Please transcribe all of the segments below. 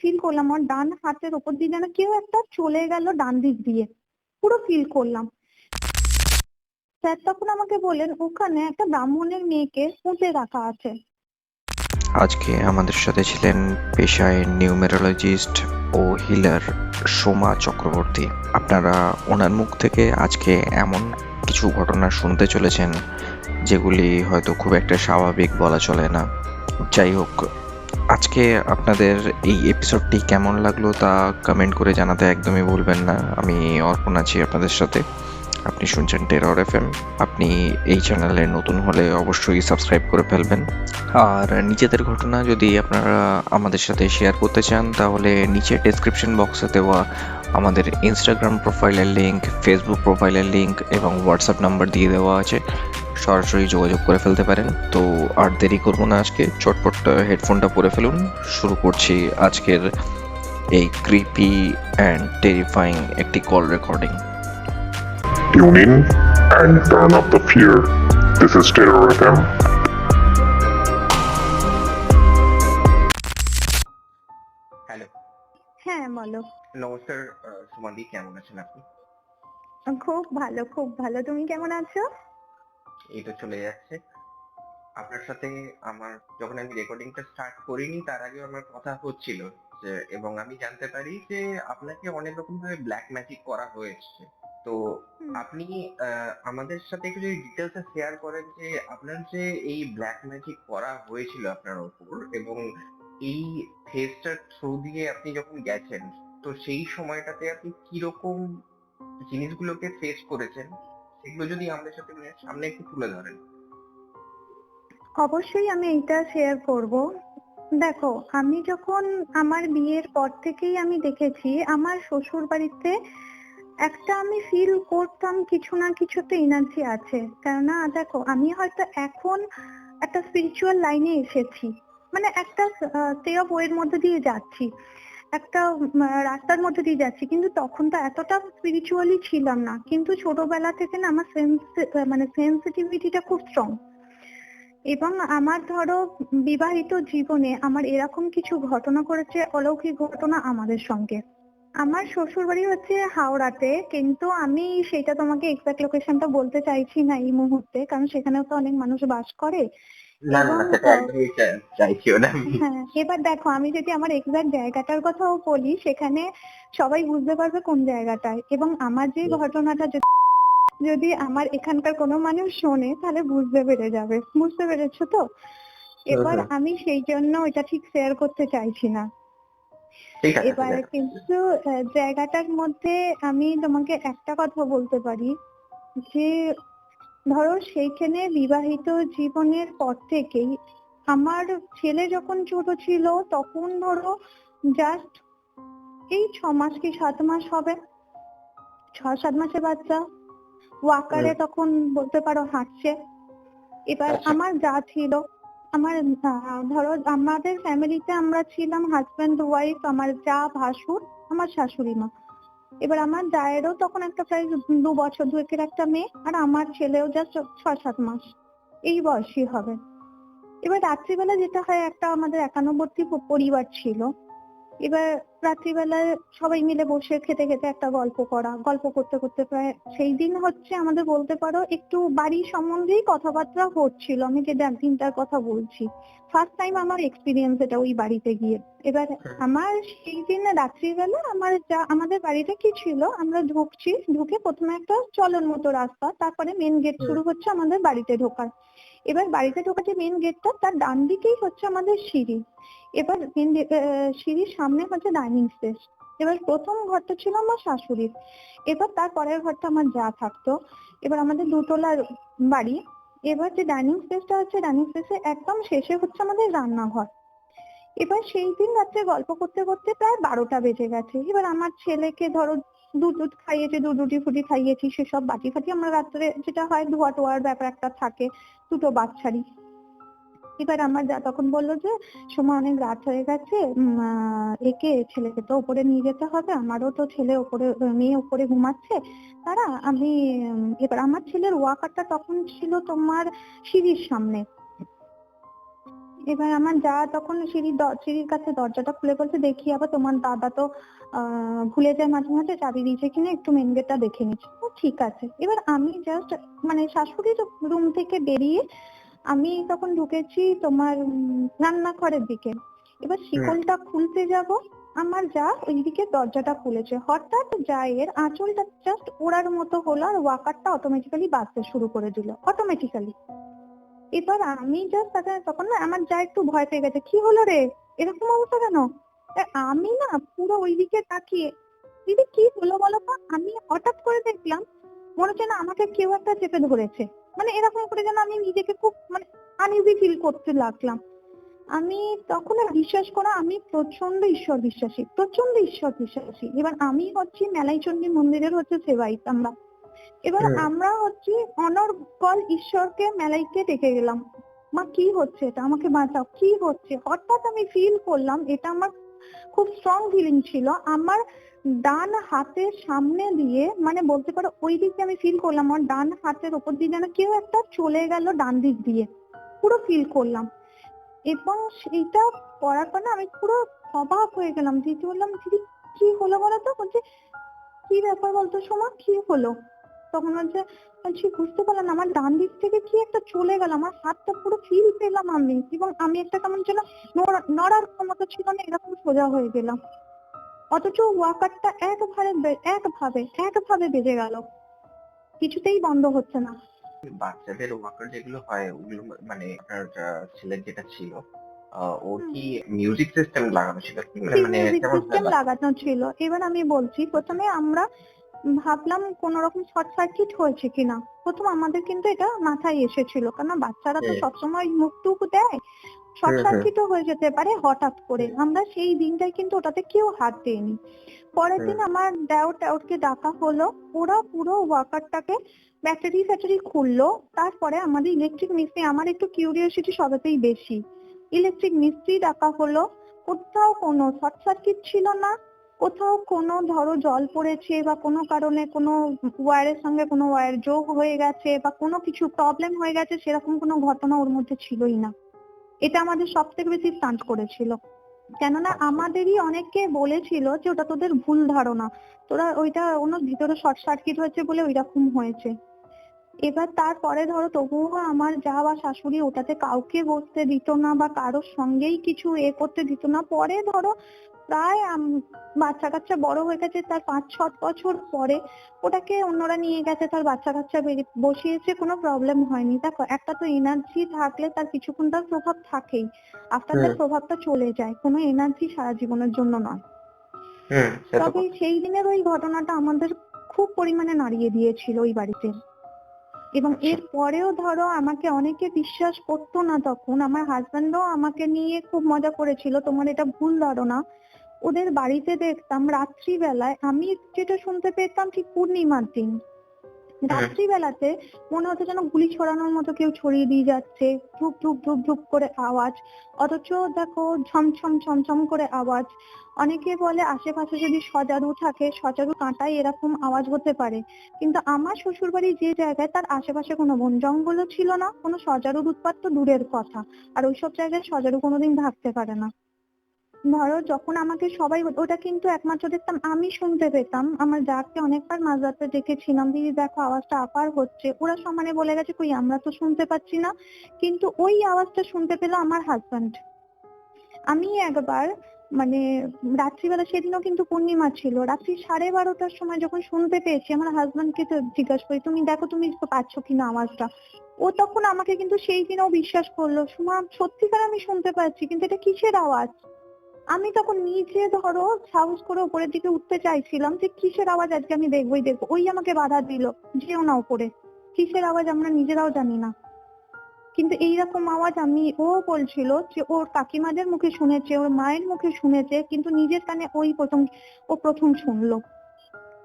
Feel করলাম আমার ডান হাতের ওপর দিয়ে যেন কেউ একটা চলে গেল ডান দিক দিয়ে, পুরো ফিল করলাম। স্যার তখন আমাকে বললেন ওখানে একটা ব্রাহ্মণের মেয়েকে পুঁতে রাখা আছে। আজকে আমাদের সাথে ছিলেন পেশায় নিউমেরোলজিস্ট ও হিলার সোমা চক্রবর্তী। আপনারা ওনার মুখ থেকে আজকে এমন কিছু ঘটনা শুনতে চলেছেন যেগুলি হয়তো খুব একটা স্বাভাবিক বলা চলে না। যাই হোক, আজকে আপনাদের এই এপিসোডটি কেমন লাগলো তা কমেন্ট করে জানাতে একদমই ভুলবেন না। আমি অর্পণ আছি আপনাদের সাথে। আপনি শুনছেন টেরর এফএম। আপনি এই চ্যানেলে নতুন হলে অবশ্যই সাবস্ক্রাইব করে ফেলবেন। আর নিজেদের ঘটনা যদি আপনারা আমাদের সাথে শেয়ার করতে চান তাহলে নিচে ডেসক্রিপশন বক্সে দেওয়া আমাদের ইনস্টাগ্রাম প্রোফাইলের লিঙ্ক, ফেসবুক প্রোফাইলের লিঙ্ক এবং হোয়াটসঅ্যাপ নাম্বার দিয়ে দেওয়া আছে, সরাসরি যোগাযোগ করে ফেলতে পারেন। তো আর দেরি করবো না, আজকে চটপট হেডফোনটা পরে ফেলুন। শুরু করছি আজকের এই ক্রিপি অ্যান্ড টেরিফাইং একটি call recording. Tune in and turn up the fear. This is Terror FM. Hello, হ্যাঁ বলো। নমস্কার সুমাদি, কেমন আছেন আপনি? খুব ভালো, খুব ভালো। তুমি কেমন আছো? এই তো চলে যাচ্ছে। আপনার সাথে আমার যখন আমি রেকর্ডিংটা স্টার্ট করিনি তার আগে আমার কথা হচ্ছিল যে, এবং আমি জানতে পারি যে আপনাকে অনেক রকম ভাবে ব্ল্যাক ম্যাজিক করা হয়েছে। তো আপনি আমাদের সাথে একটু যদি ডিটেলসে শেয়ার করেন যে আপনার যে এই ব্ল্যাক ম্যাজিক করা হয়েছিল আপনার উপর, এবং এই ফেজটার থ্রু দিয়ে আপনি যখন গেছেন, তো সেই সময়টাতে আপনি কিরকম জিনিসগুলোকে ফেস করেছেন সেগুলো যদি আমাদের সাথে সামনে একটু তুলে ধরেন। অবশ্যই আমি এইটা শেয়ার করব। দেখো, আমি যখন আমার বিয়ের পর থেকেই আমি দেখেছি আমার শ্বশুর বাড়িতে একটা আমি ফিল করতাম কিছু না কিছু তো এনার্জি আছে। কেননা দেখো, আমি হয়তো এখন একটা স্পিরিচুয়াল লাইনে এসেছি, মানে একটা অফ ওয়ের মধ্যে দিয়ে যাচ্ছি, একটা রাস্তার মধ্যে দিয়ে যাচ্ছি, কিন্তু তখন তো এতটা স্পিরিচুয়ালি ছিলাম না। কিন্তু ছোটবেলা থেকে না আমার সেন্সিটিভিটিটা খুব স্ট্রং। এবং আমার ধরো বিবাহিত জীবনে আমার এরকম কিছু ঘটনা করেছে, অলৌকিক ঘটনা আমাদের সঙ্গে। আমার শ্বশুর বাড়ি হচ্ছে হাওড়াতে, কিন্তু আমি সেটা তোমাকে এক্সাক্ট লোকেশনটা বলতে চাইছি না এই মুহূর্তে, কারণ সেখানেও তো অনেক মানুষ বাস করে। না না এবং না, সেটা একদমই চাইছিও না আমি। হ্যাঁ, এবার দেখো আমি যদি আমার এক্সাক্ট জায়গাটার কথাও বলি, সেখানে সবাই বুঝতে পারবে কোন জায়গাটায়। এবং আমার যে ঘটনাটা যদি আমার এখানকার কোনো মানুষ শোনে তাহলে বুঝতে পেরে যাবে। বুঝতে পেরেছো তো? এবার আমি সেই জন্য এটা ঠিক শেয়ার করতে চাইছি না। ঠিক আছে, ঠিক এবার আছে। কিন্তু জায়গাটার মধ্যে আমি তোমাকে একটা কথা বলতে পারি যে ধরো সেইখানে বিবাহিত জীবনের পর থেকেই আমার ছেলে যখন ছোট ছিল তখন ধরো জাস্ট এই 6 মাস কি 7 মাস হবে, 6-7 মাসের বাচ্চা, ওয়াকারে তখন বলতে পারো হাঁটছে। এবার আচ্ছা। আমার যা ছিল, আমার ধরো আমাদের ফ্যামিলিতে আমরা ছিলাম হাজব্যান্ড ওয়াইফ, আমার যা, ভাসুর, আমার শাশুড়ি মা। এবার আমার জায়েরও তখন একটা প্রায় 2 বছর দুয়েকের একটা মেয়ে, আর আমার ছেলেও জাস্ট 6-7 মাস এই বয়সী হবে। এবার রাত্রিবেলা যেটা হয়, একটা আমাদের একান্নবর্তী পরিবার ছিল। এবার রাত্রিবেলায় সবাই মিলে বসে খেতে খেতে একটা গল্প করতে করতে প্রায় সেই দিন হচ্ছে আমাদের বলতে পারো একটু বাড়ির সম্বন্ধেই কথাবার্তা হচ্ছিল। আমি যে দিনটার কথা বলছি, ফার্স্ট টাইম আমার এক্সপিরিয়েন্স এটা ওই বাড়িতে গিয়ে। এবার আমার সেই দিন রাত্রিবেলা আমাদের বাড়িতে কি ছিল, আমরা ঢুকে প্রথমে একটা চলন মতো রাস্তা, তারপরে মেন গেট শুরু হচ্ছে আমাদের বাড়িতে ঢোকার। এবার বাড়িতে ঢোকার যে মেন গেটটা, তার ডান দিকেই হচ্ছে আমাদের সিঁড়ি। এবার সিঁড়ির সামনে হচ্ছে ডাইনিং স্পেস। এবার প্রথম ঘরটা ছিল আমার শাশুড়ির, এবার তার পরের ঘরটা আমার যা থাকতো। এবার আমাদের দুতলার বাড়ি। এবার যে ডাইনিং স্পেসটা হচ্ছে, ডাইনিং স্পেসে একদম শেষে হচ্ছে আমাদের রান্নাঘর। এবার সেই দিন রাত্রে গল্প করতে করতে প্রায় 12টা বেজে গেছে। এবার আমার ছেলেকে ধরো দুধ খাইয়েছি, রুটি ফুটি খাইয়েছি, সেসব বাটি ফাটি আমরা রাত্রে যেটা হয় ধোয়া টোয়ার ব্যাপার একটা থাকে, দুটো বাচ্চারই। এবার আমার যা তখন বললো যে সময় অনেক রাত হয়ে গেছে, ছেলেকে তো উপরে নিয়ে যেতে হবে, আমারও তো ছেলে উপরে, মেয়ে উপরে ঘুমাচ্ছে, তারা আমি এবার আমার ছেলের ওয়াকারটা তখন ছিল তোমার সিঁড়ির সামনে। এবার আমার যা তখন সিঁড়ির কাছে দরজাটা খুলে বলছে, দেখি আবার তোমার দাদা তো ভুলে যায় মাঝে মাঝে, চাবি দিয়েছে কিনা একটু মেন গেটটা দেখে নিচ্ছে। ও ঠিক আছে। এবার আমি জাস্ট মানে শাশুড়ির রুম থেকে বেরিয়ে আমি তখন ঢুকেছি তোমার রান্নাঘরের দিকে। এবার শিকলটা খুলতে যাব, আমার যা ওইদিকে দরজাটা খুলেছে, হঠাৎ জায়ের আঁচলটা জাস্ট ওড়ার মতো হলো আর ওয়াকারটা অটোমেটিক্যালি বাজতে শুরু করে দিল অটোমেটিক্যালি। এবার আমি জাস্ট তখন না আমার যা একটু ভয় পেয়ে গেছে, কি হলো রে, এরকম অবস্থা কেন? আমি না পুরো ওইদিকে তাকিয়ে, দিদি কি হলো বলো তো? আমি হঠাৎ করে দেখলাম মনে হচ্ছে না আমাকে কেউ একটা চেপে ধরেছে, মানে এরকম করে যেন আমি নিজেকে খুব মানে আনইজি ফিল করতে লাগলাম। আমি তখন আর বিশ্বাস করো, আমি প্রচন্ড ঈশ্বর বিশ্বাসী। এবার আমি হচ্ছে মেলাইচন্ডী মন্দিরের হচ্ছে সেবাইত আমরা। এবার আমরা হচ্ছে অনর্গল ঈশ্বরকে মেলাইকে ডেকে গেলাম, মা কি হচ্ছে এটা, আমাকে বাঁচাও, কি হচ্ছে? হঠাৎ আমি ফিল করলাম, এটা আমার খুব স্ট্রং ফিলিং ছিল, আমার ডান হাতের সামনে দিয়ে মানে বলতে পারো ওই দিক দিয়ে আমি ফিল করলাম আমার ডান হাতের উপর দিয়ে যেন কেউ একটা চলে গেল ডান দিক দিয়ে, পুরো ফিল করলাম। এবং সেইটা করার পর না আমি পুরো অবাক হয়ে গেলাম। দিদি বললাম, দিদি কি হলো বলো তো? বলছে কি ব্যাপার বলতো সোমা, কি হলো? তখন বলছি বুঝতে পারলাম না, আমার ডান দিক থেকে কি একটা চলে গেল, আমার হাতটা পুরো ফিল পেলাম আমি, এবং আমি একটা কেমন যেন নড়ার ক্ষমতা ছিল না, এরকম সোজা হয়ে গেলাম। অথচ ওয়াকারটা একভাবে বেজে গেল, কিছুতেই বন্ধ হচ্ছে না। বাচ্চাদের ওয়াকার যেগুলো হয় ওগুলো মানে আপনার ছেলের যেটা ছিল ওর কি মিউজিক সিস্টেম লাগানো ছিল কি? মানে মিউজিক কেমন সিস্টেম লাগানো ছিল। এবার আমি বলছি, প্রথমে আমরা ভাবলাম কোন রকম শর্ট সার্কিট হয়েছে কিনা, প্রথম আমাদের কিন্তু এটা মাথায় এসেছিল, কারণ বাচ্চারা তো সবসময় মুখ টুক দেয়, শর্ট সার্কিটও হয়ে যেতে পারে হঠাৎ করে। আমরা সেই দিনটাই কিন্তু ওটাতে কেউ হাত দেয়নি। পরের দিন আমার দেওরকে ডাকা হলো, ওরা পুরো ওয়াকারটাকে ব্যাটারি খুললো। তারপরে আমাদের ইলেকট্রিক মিস্ত্রি, আমার একটু কিউরিওসিটি সবেতেই বেশি, ইলেকট্রিক মিস্ত্রি ডাকা হলো। কোথাও কোনো শর্ট সার্কিট ছিল না, কোথাও কোনো ধরো জল পড়েছে বা কোনো কারণে কোনো ওয়্যারের সঙ্গে কোনো ওয়্যার যোগ হয়ে গেছে বা কোনো কিছু প্রবলেম হয়ে গেছে, সেরকম কোনো ঘটনা ওর মধ্যে ছিলই না। এটা আমাদের সব থেকে বেশি স্টান্ট করেছিল, কেননা আমাদেরই অনেককে বলেছিল যে ওটা তোদের ভুল ধারণা, তোরা ওইটা ওনার ভিতরে শর্ট সার্কিট হয়েছে বলে ওইরকম হয়েছে। এবার তারপরে ধরো তবুও আমার যা বা শাশুড়ি ওটাতে কাউকে বসতে দিত না বা কারোর সঙ্গেই কিছু করতে দিত না। পরে ধরো প্রায় বাচ্চা কাচ্চা বড় হয়ে গেছে, তার 5-6 বছর পরে ওটাকে অন্যরা নিয়ে গেছে, তার বাচ্চা কাচ্চা বসিয়েছে, কোনো প্রবলেম হয়নি। দেখো একটা তো এনার্জি থাকলে তার কিছুক্ষণ তার প্রভাব থাকেই, আফটার দ্যাট প্রভাবটা চলে যায়, কোনো এনার্জি সারা জীবনের জন্য নয়। তবে সেই দিনের ওই ঘটনাটা আমাদের খুব পরিমাণে নাড়িয়ে দিয়েছিল ওই বাড়িতে। এবং এর পরেও ধরো আমাকে অনেকে বিশ্বাস করতো না, তখন আমার হাজবেন্ডও আমাকে নিয়ে খুব মজা করেছিল, তোমার এটা ভুল ধারণা। ওদের বাড়িতে দেখতাম রাত্রিবেলায়, আমি যেটা শুনতে পেতাম ঠিক পূর্ণিমার দিন রাত্রিবেলাতে মনে হতো যেন গুলি ছড়ানোর মতো কেউ ছড়িয়ে দিয়ে যাচ্ছে, ধুপ ধুপ ধুপ ধুপ করে আওয়াজ, অথচ দেখো ঝমঝম ঝমঝম করে আওয়াজ। অনেকে বলে আশেপাশে যদি সজারু থাকে, সজারু কাঁটায় এরকম আওয়াজ হতে পারে, কিন্তু আমার শ্বশুর বাড়ি যে জায়গায় তার আশেপাশে কোনো বন জঙ্গলও ছিল না, কোনো সজারুর উৎপাত তো দূরের কথা, আর ওইসব জায়গায় সজারু কোনোদিন থাকতে পারে না। ধরো যখন আমাকে সবাই, ওটা কিন্তু একমাত্র দেখতাম আমি শুনতে পেতাম, আমার যাকে অনেকবার মাঝরাতে দেখেছিলাম, দিদি দেখো আওয়াজটা আবার হচ্ছে, ওরা সমানে বলে গেছে কই আমরা তো শুনতে পাচ্ছি না, কিন্তু ওই আওয়াজটা শুনতে পেল আমার হাজবেন্ড। আমি একবার মানে রাত্রিবেলা, সেদিনও কিন্তু পূর্ণিমা ছিল, রাত্রি 12:30টার সময় যখন শুনতে পেয়েছি, আমার হাজবেন্ডকে তো জিজ্ঞাসা করি তুমি দেখো তুমি পাচ্ছ কিনা আওয়াজটা। ও তখন আমাকে কিন্তু সেই দিনও বিশ্বাস করলো, সুমা সত্যিকার আমি শুনতে পাচ্ছি, কিন্তু এটা কিসের আওয়াজ? আমি তখন নিচে ধরো সাহস করে উপরের দিকে উঠতে চাইছিলাম যে কিসের আওয়াজ, আজকে আমি দেখবোই দেখবো। ওই আমাকে বাধা দিল, যেও না উপরে, কিসের আওয়াজ আমরা নিজেরাও জানি না। কিন্তু এইরকম আওয়াজ ও বলছিল যে ওর কাকিমাদের মুখে শুনেছে, ওর মায়ের মুখে শুনেছে, কিন্তু নিজের কানে ও প্রথম শুনলো।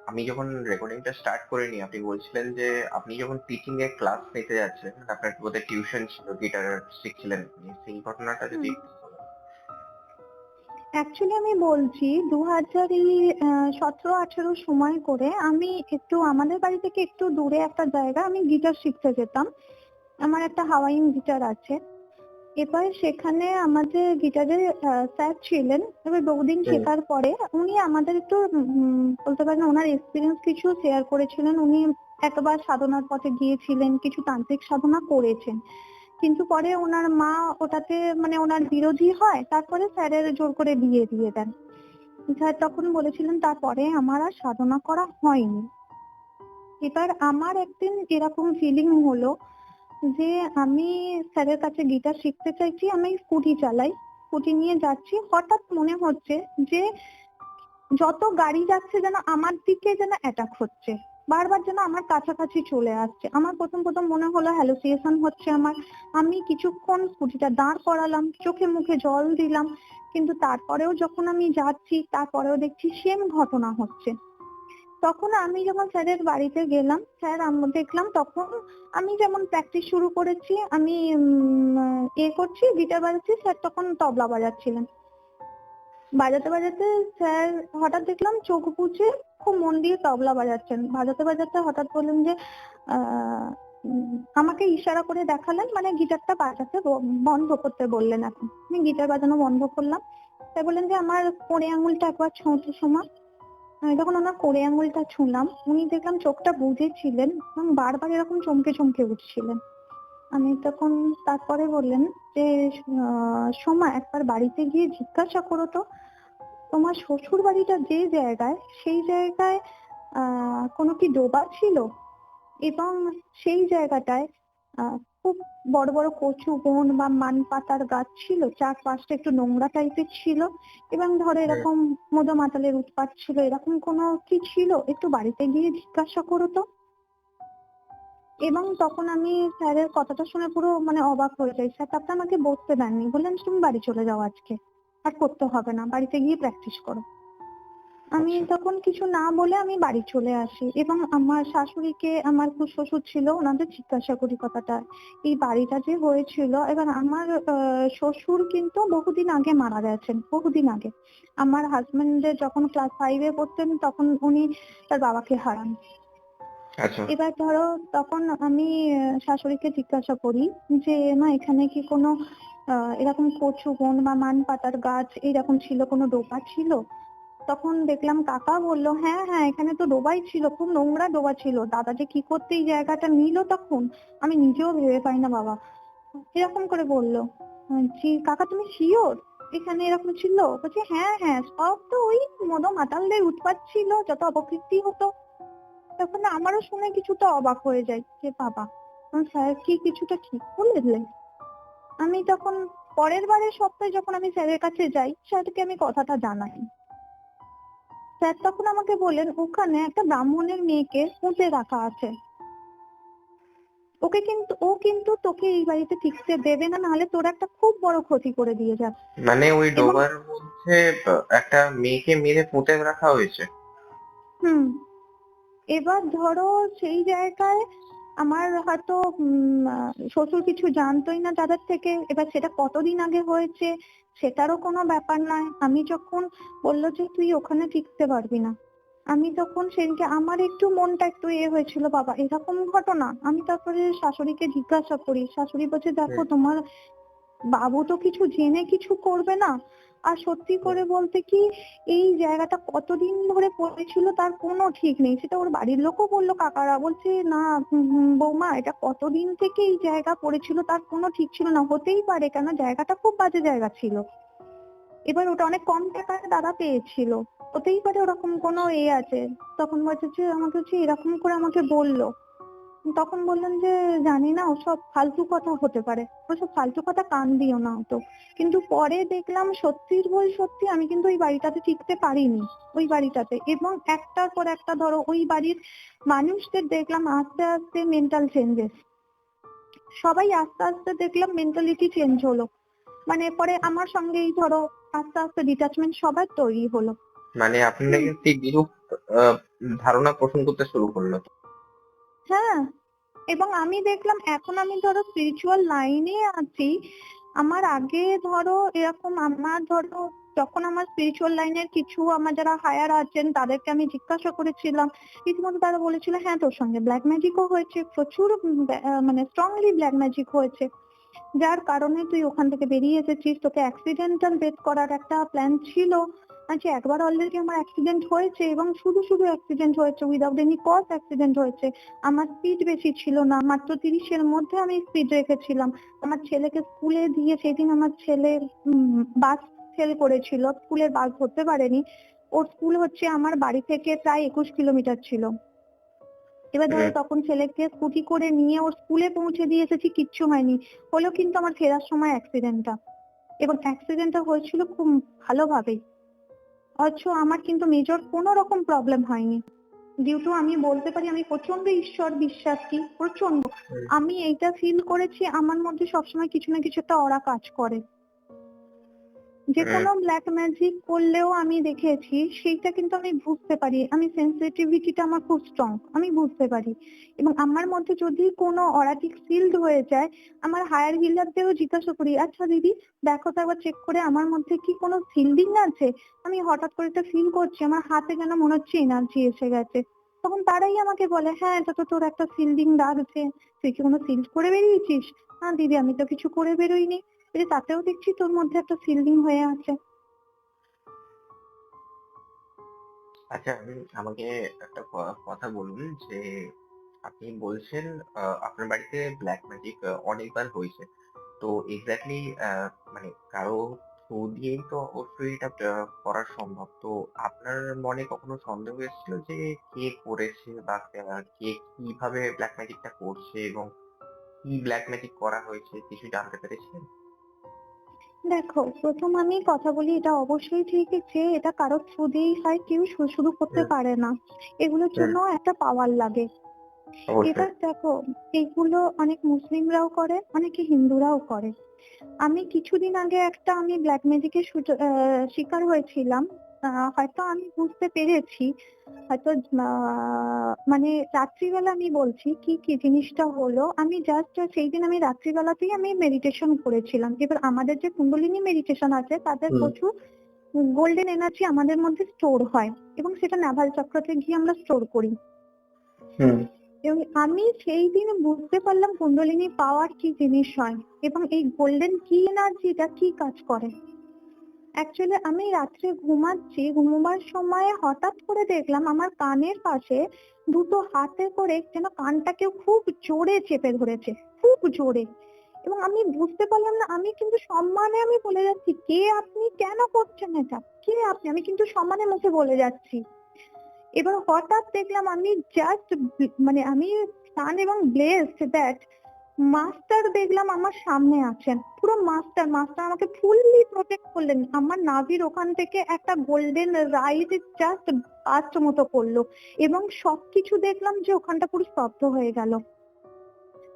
আমি যখন রেকর্ডিংটা স্টার্ট করিনি আপনি বলছিলেন যে আপনি যখন টিচিং এর ক্লাস নিতে যাচ্ছেন, আপনার বোধহয় টিউশন ছিল, গিটার শিখছিলেন, সেই ঘটনাটা যদি অ্যাকচুয়ালি আমি বলছি 2017-18 সময় করে আমি একটু আমাদের বাড়ি থেকে একটু দূরে একটা জায়গা আমি গিটার শিখতে যেতাম। আমার একটা হাওয়াইন গিটার আছে। এবার সেখানে আমাদের গিটারের স্যার ছিলেন। এবার বহুদিন হুম। শেখার পরে উনি আমাদের একটু বলতে পারেন ওনার এক্সপিরিয়েন্স কিছু শেয়ার করেছিলেন। উনি একবার সাধনার পথে গিয়েছিলেন, কিছু তান্ত্রিক সাধনা করেছেন, কিন্তু পরে ওনার মা ওটাতে মানে ওনার বিরোধী হয়, তারপরে স্যারের জোর করে বিয়ে দিয়ে দেন। স্যার তখন বলেছিলেন, তারপরে আমার আর সাধনা করা হয়নি। এবার আমার একদিন এরকম ফিলিং হলো যে আমি স্যারের কাছে গিটার শিখতে চাইছি, আমি স্কুটি চালাই, স্কুটি নিয়ে যাচ্ছি, হঠাৎ মনে হচ্ছে যে যত গাড়ি যাচ্ছে যেন আমার দিকে যেন অ্যাটাক হচ্ছে, বারবার যেন আমার কাছাকাছি চলে আসছে। আমার প্রথম মনে হলো হ্যালুসিনেশন হচ্ছে আমার। আমি কিছুক্ষণ স্কুটিটা দাঁড় করালাম, চোখে মুখে জল দিলাম, কিন্তু তারপরেও যখন আমি যাচ্ছি তারপরেও দেখছি সেম ঘটনা হচ্ছে। তখন আমি যখন স্যারের বাড়িতে গেলাম, দেখলাম তখন আমি যেমন প্র্যাকটিস শুরু করেছি, আমি করছি, গিটার বাজাচ্ছি, স্যার তখন তবলা বাজাচ্ছিলেন। বাজাতে বাজাতে স্যার হঠাৎ দেখলাম চোখ বুজে খুব মন দিয়ে তবলা বাজাচ্ছেন। বাজাতে বাজাতে হঠাৎ বললেন যে আহ আমাকে ইশারা করে দেখালেন, মানে গিটারটা বাজাতে বন্ধ করতে বললেন। এখন আমি গিটার বাজানো বন্ধ করলাম। তাই বললেন যে আমার কোড়ে আঙুলটা একবার ছোঁয়াতে সময়। আমি যখন ওনার কোড়ে আঙুলটা ছুঁলাম, উনি দেখলাম চোখটা বুজেছিলেন এবং বারবার এরকম চমকে চমকে উঠছিলেন। আমি তখন তারপরে বললেন যে সোমা, একবার বাড়িতে গিয়ে জিজ্ঞাসা করো তো তোমার শ্বশুর বাড়িটা যে জায়গায়, সেই জায়গায় কোনো কি ডোবা ছিল, এবং সেই জায়গাটায় খুব বড় বড় কচু বন বা মান পাতার গাছ ছিল, চারপাশটা একটু নোংরা টাইপের ছিল, এবং ধরো এরকম মধু মাতালের উৎপাত ছিল, এরকম কোনো কি ছিল, একটু বাড়িতে গিয়ে জিজ্ঞাসা করো তো। এবং তখন আমি স্যারের কথাটা শুনে পুরো মানে অবাক হয়ে যাই। স্যার তারপরে আমাকে বসতে দেননি, বললেন তুমি বাড়ি চলে যাও, আজকে আর করতে হবে না, বাড়িতে গিয়ে প্র্যাকটিস করো। আমি তখন কিছু না বলে আমি বাড়ি চলে আসি, এবং আমার শাশুড়িকে, আমার শ্বশুর ছিল, ওনাদের জিজ্ঞাসা করি কথাটা, এই বাড়িটা যে হয়েছিল। এবার আমার শ্বশুর কিন্তু বহুদিন আগে মারা গেছেন, বহুদিন আগে। আমার হাজবেন্ডের যখন ক্লাস 5-এ পড়তেন তখন উনি তার বাবাকে হারান। আচ্ছা। এবার ধরো তখন আমি শাশুড়িকে জিজ্ঞাসা করি যে মা, এখানে কি কোনো এরকম কচু বন বা মান পাতার গাছ এরকম ছিল, কোনো ডোবা ছিল? তখন দেখলাম কাকা বললো, হ্যাঁ হ্যাঁ, এখানে তো ডোবাই ছিল, খুব নোংরা ডোবা ছিল। দাদা যে কি করতে এই জায়গাটা নিল তখন আমি নিজেও ভেবে পাই না বাবা, এরকম করে বললো। জি কাকা, তুমি শিওর এখানে এরকম ছিল? বলছে হ্যাঁ হ্যাঁ, সব তো ওই মদ মাতালদের উৎপাত ছিল, যত অপকীর্তি হতো। তখন আমারও শুনে কিছুটা অবাক হয়ে যায় যে বাবা, স্যার কি কিছুটা ঠিক বললেন। আমি তখন পরের বারের সপ্তাহে যখন আমি স্যারের কাছে যাই, স্যারকে আমি কথাটা জানাই। স্যার তখন আমাকে বললেন, ওখানে একটা ব্রাহ্মণের মেয়েকে পুঁতে রাখা আছে, ও কিন্তু তোকে এই বাড়িতে টিকতে দেবে না, নাহলে তোর একটা খুব বড় ক্ষতি করে দিয়ে যাবে। মানে ওই এবং ডোবার মধ্যে একটা মেয়েকে মেরে পুঁতে রাখা হয়েছে? এবার ধরো সেই জায়গায় আমার হয়তো শ্বশুর কিছু জানতোই না তাদের থেকে। এবার সেটা কতদিন আগে হয়েছে সেটারও কোনো ব্যাপার নয়। আমি যখন বললো যে তুই ওখানে টিকতে পারবি না, আমি তখন সেদিনকে আমার একটু মনটা একটু হয়েছিল, বাবা এরকম ঘটনা। আমি তারপরে শাশুড়িকে জিজ্ঞাসা করি, শাশুড়ি বলছে দেখো, তোমার বাবু তো কিছু জেনে কিছু করবে না। আর সত্যি করে বলতে কি, এই জায়গাটা কতদিন ধরে পড়েছিল তার কোনো ঠিক নেই। সেটা ওর বাড়ির লোকও বললো, কাকারা বলছে না বৌমা, এটা কতদিন থেকে এই জায়গা পড়েছিল তার কোনো ঠিক ছিল না। হতেই পারে, কেন জায়গাটা খুব বাজে জায়গা ছিল। এবার ওটা অনেক কম টাকায় দাদা পেয়েছিল, হতেই পারে ওরকম কোনো আছে। তখন বলছে যে আমাকে হচ্ছে এরকম করে আমাকে বললো। তখন বললেন যে জানি না, ওসব ফালতু কথা হতে পারে, ওসব ফালতু কথা কান দিও না তো। কিন্তু পরে দেখলাম সত্যির বই সত্যি, আমি কিন্তু ওই বাড়িটাতে টিকতে পারিনি, ওই বাড়িটাতে। এবং একটার পর একটা ধরো ওই বাড়ির মানুষদের দেখলাম আস্তে আস্তে মেন্টাল চেঞ্জেস, সবাই আস্তে আস্তে দেখলাম মেন্টালিটি চেঞ্জ হলো। মানে পরে আমার সঙ্গেই ধরো আস্তে আস্তে ডিটাচমেন্ট সবার তৈরি হলো। মানে আপনাকে একটি বিরূপ আহ, ধারণা পোষণ করতে শুরু করলো? হ্যাঁ, এবং আমি দেখলাম এখন আমি ধরো স্পিরিচুয়াল লাইনে আছি। আমার আগে ধরো এরকম, আমার ধরো যখন আমার স্পিরিচুয়াল লাইনের কিছু আমার যারা হায়ার আছেন তাদেরকে আমি জিজ্ঞাসা করেছিলাম, রীতিমতো তারা বলেছিল হ্যাঁ তোর সঙ্গে ব্ল্যাক ম্যাজিকও হয়েছে, প্রচুর মানে স্ট্রংলি ব্ল্যাক ম্যাজিক হয়েছে। যার কারণে তুই ওখান থেকে বেরিয়ে এসেছিস, তোকে অ্যাক্সিডেন্টাল ডেথ করার একটা প্ল্যান ছিল। আচ্ছা, একবার অলরেডি আমার অ্যাক্সিডেন্ট হয়েছে এবং শুধু শুধু অ্যাক্সিডেন্ট হয়েছে, উইদাউট এনি কজ অ্যাক্সিডেন্ট হয়েছে। আমার স্পিড বেশি ছিল না, মাত্র 30-এর মধ্যে আমি স্পিড রেখেছিলাম। আমার ছেলেকে স্কুলে দিয়ে, সেদিন আমার ছেলে বাস ফেল করেছিল, স্কুলের বাস ধরতে পারেনি। ওর স্কুল হচ্ছে আমার বাড়ি থেকে প্রায় 21 কিলোমিটার ছিল। এবার ধরো তখন ছেলেকে স্কুটি করে নিয়ে ওর স্কুলে পৌঁছে দিয়ে এসেছি, কিচ্ছু হয়নি। হলো কিন্তু আমার ফেরার সময় অ্যাক্সিডেন্টটা, এবং অ্যাক্সিডেন্টটা হয়েছিল খুব ভালোভাবেই। অথচ আমার কিন্তু মেজর কোনো রকম প্রবলেম হয়নি। ডিউ টু, আমি বলতে পারি আমি প্রচন্ড ঈশ্বর বিশ্বাসী, প্রচন্ড। আমি এইটা ফিল করেছি আমার মধ্যে সবসময় কিছু না কিছু একটা অরা কাজ করে। যে কোনো ব্ল্যাক ম্যাজিক করলেও আমি দেখেছি সেইটা কিন্তু আমি বুঝতে পারি। আমি সেন্সিটিভিটিটা আমার খুব স্ট্রং, আমি বুঝতে পারি। এবং আমার মধ্যে যদি কোনো অরাটিক ফিল্ড হয়ে যায়, আমার হায়ার হিলারদেরও জিজ্ঞাসা করি, আচ্ছা দিদি দেখো তো একবার চেক করে আমার মধ্যে কি কোনো ফিল্ডিং আছে, আমি হঠাৎ করে একটা ফিল করছি আমার হাতে যেন মনে হচ্ছে এনার্জি এসে গেছে। তখন তারাই আমাকে বলে, হ্যাঁ এটা তো তোর একটা ফিল্ডিং লাগছে, তুই কি কোনো ফিল্ড করে বেরিয়েছিস? না দিদি আমি তো কিছু করে বেরোইনি। তাতেও দেখছি তোর মধ্যে একটা ফিল্ডিং হয়ে আছে। আচ্ছা, আমাকে একটা কথা বলুন যে আপনি বলছেন আপনার বাড়িতে ব্ল্যাক ম্যাজিক অনেকবার হয়েছে। তো এক্স্যাক্টলি মানে কারো থ্রু দিয়েই তো অবশ্যই এটা করা সম্ভব। তো আপনার মনে কখনো সন্দেহ এসেছিল যে কে করেছে বা কে কিভাবে ব্ল্যাক ম্যাজিকটা করছে এবং কি ব্ল্যাক ম্যাজিক করা হয়েছে কিছু জানতে পেরেছিলেন? দেখো, প্রথম আমি কথা বলি, এটা অবশ্যই ঠিক যে এটা কারোর থ্রু দিয়েই হয়, কেউ শুরু করতে পারে না। এগুলোর জন্য একটা পাওয়ার লাগে। অবশ্যই। এবার দেখো, এইগুলো অনেক মুসলিমরাও করে, অনেকে হিন্দুরাও করে। আমি কিছুদিন আগে আমি ব্ল্যাক ম্যাজিকের শিকার হয়েছিলাম। হয়তো আমি বুঝতে পেরেছি, হয়তো মানে রাত্রিবেলা আমি বলছি কি কি জিনিসটা হলো। আমি জাস্ট সেই দিন আমি রাত্রিবেলাতেই আমি মেডিটেশন করেছিলাম। এবার আমাদের যে কুণ্ডলিনী মেডিটেশন আছে, তাদের প্রচুর গোল্ডেন এনার্জি আমাদের মধ্যে স্টোর হয় এবং সেটা নাভাল চক্রতে গিয়ে আমরা স্টোর করি। এবং আমি সেই দিন বুঝতে পারলাম কুণ্ডলিনী পাওয়ার কি জিনিস হয় এবং এই গোল্ডেন কি এনার্জিটা কি কাজ করে। অ্যাকচুয়ালি আমি রাত্রে ঘুমাচ্ছি, ঘুমোবার সময় হঠাৎ করে দেখলাম আমার কানের পাশে দুটো হাতে করে যেন কানটাকে খুব জোরে চেপে ধরেছে, খুব জোরে। এবং আমি বুঝতে পারলাম না, আমি কিন্তু সম্মানে আমি বলে যাচ্ছি, কে আপনি, কেন করছেন এটা, কে আপনি, আমি কিন্তু সম্মানে মুখে বলে যাচ্ছি। এবার হঠাৎ দেখলাম আমি জাস্ট মানে আমি স্টান এবং ব্লেসড দ্যাট মাস্টার দেখলাম আমার সামনে আছেন, পুরো মাস্টার আমাকে ফুললি প্রোটেক্ট করলেন। আমার নাভির ওখান থেকে একটা গোল্ডেন রাইজ জাস্ট পাস্ট মতো করলো এবং সবকিছু দেখলাম যে ওখানটা পুরো স্তব্ধ হয়ে গেল।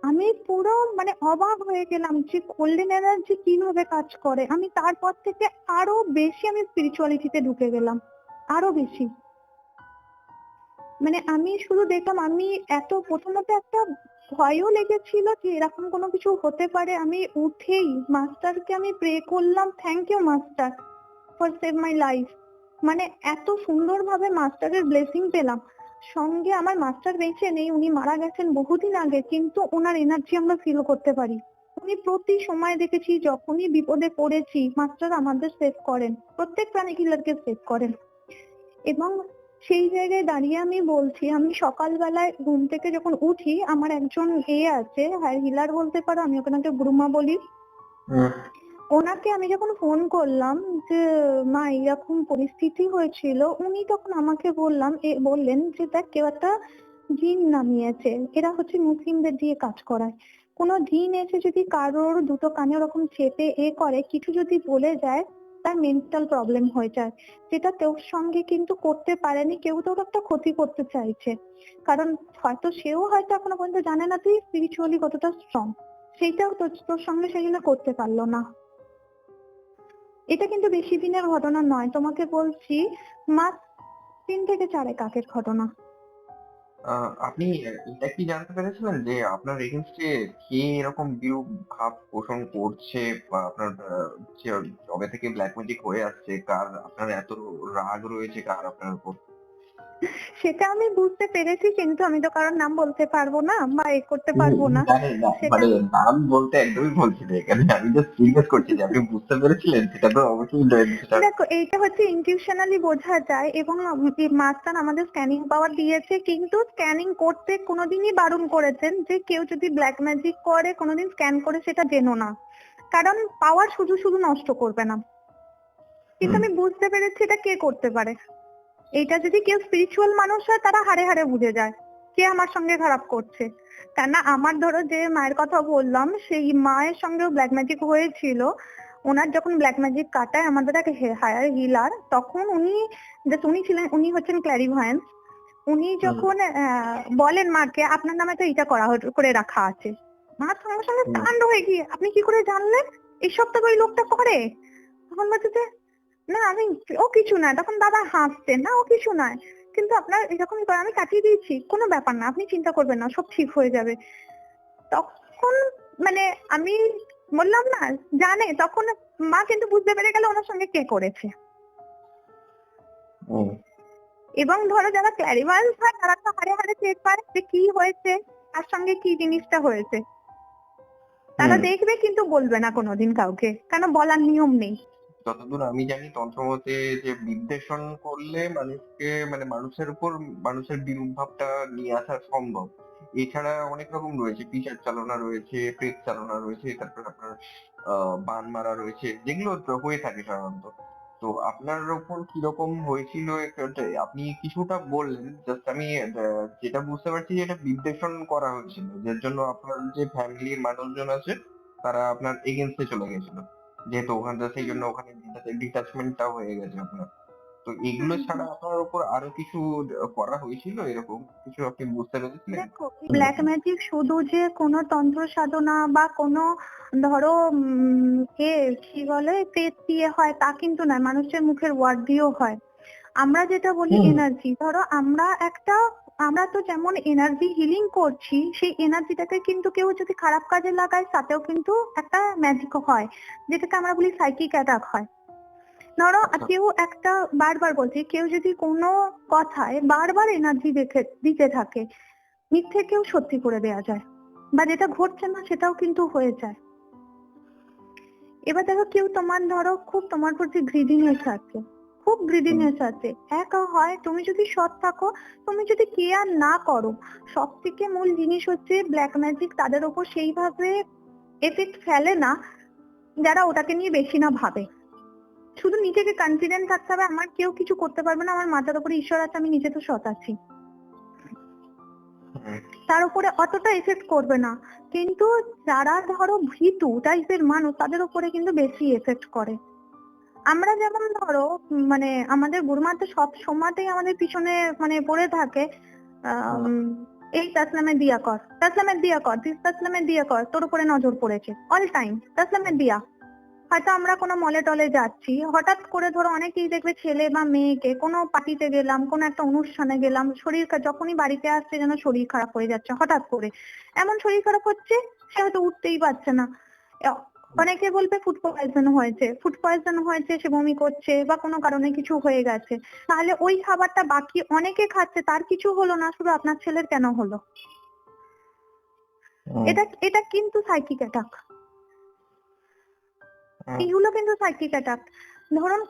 আমি পুরো মানে অবাক হয়ে গেলাম যে গোল্ডেন এনার্জি কিভাবে কাজ করে। আমি তারপর থেকে আরো বেশি আমি স্পিরিচুয়ালিটিতে ঢুকে গেলাম, আরো বেশি। মানে আমি শুধু দেখলাম, আমি প্রথমত একটা ভয়ও লেগেছিল যে এরকম কোনো কিছু হতে পারে। আমি উঠেই মাস্টারকে আমি প্রে করলাম, thank you master for save my life. মানে এত সুন্দরভাবে মাস্টারের ব্লেসিং পেলাম। সঙ্গে আমার মাস্টার বেঁচে নেই, উনি মারা গেছেন বহুদিন আগে, কিন্তু ওনার এনার্জি আমরা ফিল করতে পারি। উনি প্রতি সময় দেখেছি যখনই বিপদে পড়েছি মাস্টার আমাদের সেভ করেন, প্রত্যেক প্রাণী কিলারকে সেভ করেন। এবং সেই জায়গায় দাঁড়িয়ে আমি বলছি, আমি সকালবেলায় ঘুম থেকে যখন উঠি, আমার একজন আছে, হ্যাঁ হিলার বলতে পারো, আমি ওনাকে গুরুমা বলি। ওনাকে আমি যখন ফোন করলাম যে মা এরকম পরিস্থিতি হয়েছিল, উনি তখন আমাকে বললেন যে দেখ, কেউ একটা জিন নামিয়েছে, এরা হচ্ছে মুসলিমদের দিয়ে কাজ করায়। কোনো জিন এসে যদি কারোর দুটো কানে ওরকম চেপে করে, কিছু যদি বলে যায়, তার মেন্টাল প্রবলেম হয়ে যায়। যেটা তোর সঙ্গে কিন্তু করতে পারেনি, কেউ তোর একটা ক্ষতি করতে চাইছে, কারণ সেও হয়তো এখনো পর্যন্ত জানে না তুই স্পিরিচুয়ালি কতটা স্ট্রং। সেইটাও তোর সঙ্গে সেগুলো করতে পারলো না। এটা কিন্তু বেশি দিনের ঘটনা নয়, তোমাকে বলছি মাত্র 3 থেকে 4 আগের ঘটনা। আপনি এটা কি জানতে পেরেছিলেন যে আপনার এগেইনস্টে কে এরকম বিরূপ ভাব পোষণ করছে বা আপনার যবে থেকে ব্ল্যাক ম্যাজিক হয়ে আসছে, কার আপনার এত রাগ রয়েছে কার আপনার উপর? সেটা আমি বুঝতে পেরেছি, কিন্তু আমি তো কারোর নাম বলতে পারবো না বা করতে পারবো না। জানেন না সেটা মানে নাম বলতে একদমই বলছি না এখানে, আমি জাস্ট জিজ্ঞেস করছি যে আপনি বুঝতে পেরেছিলেন, সেটা তো অবশ্যই সেটা। দেখো, এইটা হচ্ছে ইনটিউশনালি বোঝা যায়, এবং মাস্টার আমাদের স্ক্যানিং পাওয়ার দিয়েছে, কিন্তু স্ক্যানিং করতে কোনোদিনই বারণ করেছেন যে কেউ যদি ব্ল্যাক ম্যাজিক করে কোনোদিন স্ক্যান করে সেটা জেনো না, কারণ পাওয়ার শুধু শুধু নষ্ট করবে না। কিন্তু আমি বুঝতে পেরেছি এটা কে করতে পারে। এইটা যদি কেউ স্পিরিচুয়াল মানুষ হয় তারা হাড়ে হাড়ে বুঝে যায় কে আমার সঙ্গে খারাপ করছে। কেননা আমার ধরো যে মায়ের কথা বললাম, সেই মায়ের সঙ্গেও ব্ল্যাক ম্যাজিক হয়েছিল। ওনার যখন ব্ল্যাক ম্যাজিক কাটায় আমাদের এক হায়ার হিলার, তখন উনি হচ্ছেন ক্ল্যারিভয়েন্স। উনি যখন বলেন মাকে আপনার নামে তো এটা করে রাখা আছে, মার সঙ্গে সঙ্গে কাণ্ড হয়ে গিয়ে আপনি কি করে জানলেন এইসব তো ওই লোকটা করে। তখন বলছে যে না আমি, ও কিছু নয়। তখন দাদা হাসতেন, না ও কিছু নয়, কিন্তু আপনার এরকমই করে আমি কাটিয়ে দিয়েছি, কোনো ব্যাপার না, আপনি চিন্তা করবেন না, সব ঠিক হয়ে যাবে। তখন মানে আমি বললাম না জানে, তখন মা কিন্তু বুঝতে পেরে গেল ওনার সঙ্গে কে করেছে। এবং ধরো যারা ক্ল্যারিভয়েন্স হয় তারা তো হাড়ে হাড়ে টের পায় যে কি হয়েছে, তার সঙ্গে কি জিনিসটা হয়েছে। তারা দেখবে কিন্তু বলবে না কোনোদিন কাউকে, কেন বলার নিয়ম নেই। যতদূর আমি জানি তন্ত্রমতে যে বিদ্বেষণ করলে মানুষকে মানে মানুষের উপর মানুষের বিরূপ ভাবটা নিয়ে আসা সম্ভব। এছাড়া অনেক রকম রয়েছে, পিশাচ চালনা রয়েছে, প্রেত চালনা রয়েছে, তারপর আপনার বান মারা রয়েছে, যেগুলো তো হয়ে থাকে সাধারণত। তো আপনার উপর কিরকম হয়েছিল আপনি কিছুটা বললেন, জাস্ট আমি যেটা বুঝতে পারছি যে এটা বিদ্বেষণ করা হয়েছিল, যার জন্য আপনার যে ফ্যামিলির মানুষজন আছে তারা আপনার এগেনস্টে চলে গেছিল, যেহেতু ওখানটা সেই জন্য ওখানে ডিটাচমেন্টটাও হয়ে গেছে আপনার। তো এগুলো ছাড়া আপনার উপর আরো কিছু করা হয়েছিল, এরকম কিছু আপনি বুঝতে পেরেছিলেন? দেখো, ব্ল্যাক ম্যাজিক শুধু যে কোনো তন্ত্র সাধনা বা কোনো ধরো কি বলে পেট দিয়ে হয় তা কিন্তু নয়, মানুষের মুখের ওয়ার্ড দিয়েও হয়। আমরা যেটা বলি এনার্জি, ধরো আমরা তো যেমন এনার্জি হিলিং করছি, সেই এনার্জিটাকে কিন্তু কেউ যদি খারাপ কাজে লাগায় তাতেও কিন্তু একটা ম্যাজিক হয়, যেটাকে আমরা বলি সাইকিক অ্যাটাক হয়। ধরো কেউ একটা, বারবার বলছি, কেউ যদি কোনো কথায় বারবার এনার্জি দিতে থাকে, মিথ্যেকেও সত্যি করে দেয়া যায়, বা যেটা ঘটছে না সেটাও কিন্তু হয়ে যায়। এবার দেখো কেউ ধরো খুব তোমার প্রতি গ্রিডিনেস আছে, খুব গ্রিডিনেস আছে। হয় তুমি যদি সৎ থাকো, তুমি যদি কেয়ার না করো, সব থেকে মূল জিনিস হচ্ছে ব্ল্যাক ম্যাজিক তাদের উপর সেইভাবে এফেক্ট ফেলে না যারা ওটাকে নিয়ে বেশি না ভাবে। শুধু নিজেকে কনফিডেন্ট থাকতে হবে, আমার কেউ কিছু করতে পারবে না, আমার মাথার উপরে ঈশ্বর আছে, আমি নিজে তো সৎ আছি, তার উপরে অতটা এফেক্ট করবে না। কিন্তু যারা ধরো ভীতু টাইপের মানুষ তাদের উপরে কিন্তু বেশি এফেক্ট করে। আমরা যেমন ধরো মানে আমাদের গুরুমা তো সব সময়তেই আমাদের পিছনে পড়ে থাকে, এই তাসলামের দিয়া কর, তাসলামের দিয়া কর, তোর উপরে নজর পড়েছে, অল টাইম তাসলামের দিয়া। হয়তো আমরা কোনো মলে টলে যাচ্ছি, হঠাৎ করে ধরো অনেকেই দেখবে ছেলে বা মেয়েকে কোনো পার্টিতে গেলাম, কোনো একটা অনুষ্ঠানে গেলাম, যখনই বাড়িতে আসছে যেন শরীর খারাপ হয়ে যাচ্ছে, হঠাৎ করে এমন শরীর খারাপ হচ্ছে সে হয়তো উঠতেই পারছে না। অনেকে বলবে ফুড পয়জন হয়েছে, সে বমি করছে বা কোনো কারণে কিছু হয়ে গেছে, তাহলে ওই খাবারটা বাকি অনেকে খাচ্ছে, তার কিছু হলো না, শুধু আপনার ছেলের কেন হলো? এটা কিন্তু সাইকিক অ্যাটাক। এগুলো কিন্তু সাইকিক অ্যাটাক। ধরুন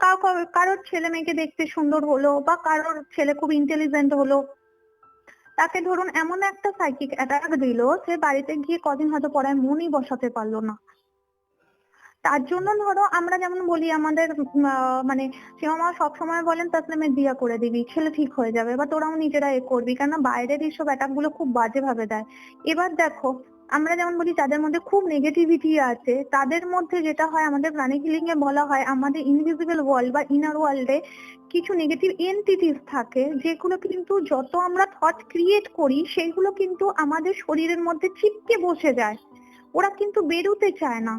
কারোর ছেলে মেয়েকে দেখতে সুন্দর হলো বা কারোর ছেলে খুব ইন্টেলিজেন্ট হলো, তাকে ধরুন এমন একটা সাইকিক অ্যাটাক দিল, সে বাড়িতে গিয়ে কদিন হয়তো পড়ায় মনই বসাতে পারলো না। তার জন্য ধরো আমরা যেমন বলি আমাদের শ্যামা সবসময় বলেন তাসলিমের বিয়া করে দিবি, ছেলে ঠিক হয়ে যাবে, বা তোরাও নিজেরা করবি, কেন বাইরের এইসব অ্যাটাক গুলো খুব বাজে ভাবে দেয়। এবার দেখো আমরা যেমন বলি যাদের মধ্যে খুব নেগেটিভিটি আছে, তাদের মধ্যে যেটা হয় আমাদের প্রাণিক হিলিং এ বলা হয় আমাদের ইনভিজিবল ওয়ার্ল্ড বা ইনার ওয়ার্ল্ডে কিছু নেগেটিভ এন্টিটিস থাকে, যেগুলো কিন্তু যত আমরা থট ক্রিয়েট করি সেইগুলো কিন্তু আমাদের শরীরের মধ্যে চিপকে বসে যায়, ওরা কিন্তু বেরোতে চায় না।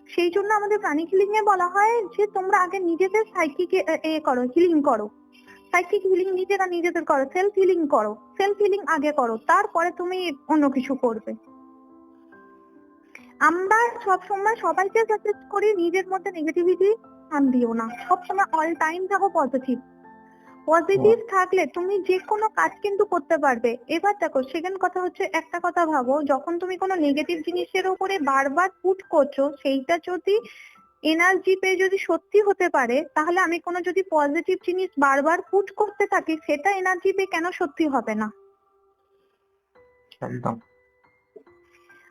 সেই জন্য আমাদের প্রাণিক হিলিং এ বলা হয় যে তোমরা আগে নিজেদের সাইকিক হিলিং করো, সাইকিক হিলিং নিজেদের করো, সেলফ হিলিং আগে করো, তারপরে তুমি অন্য কিছু করবে। আমরা সবসময় সবাইকে সাজেস্ট করি নিজের মধ্যে নেগেটিভিটি আন দিও না, সবসময় অল টাইম থাকো পজিটিভ। পজিটিভ থাকলে তুমি যে কোনো কাজ কিন্তু করতে পারবে। এবার দেখো সেকেন্ড কথা হচ্ছে, একটা কথা ভাবো, যখন তুমি কোনো নেগেটিভ জিনিসের উপরে বারবার পুট করছো, সেইটা যদি এনার্জি পেয়ে যদি সত্যি হতে পারে, তাহলে আমি কোনো যদি পজিটিভ জিনিস বারবার পুট করতে থাকি, সেটা এনার্জি পেয়ে কেন সত্যি হবে না? একদম।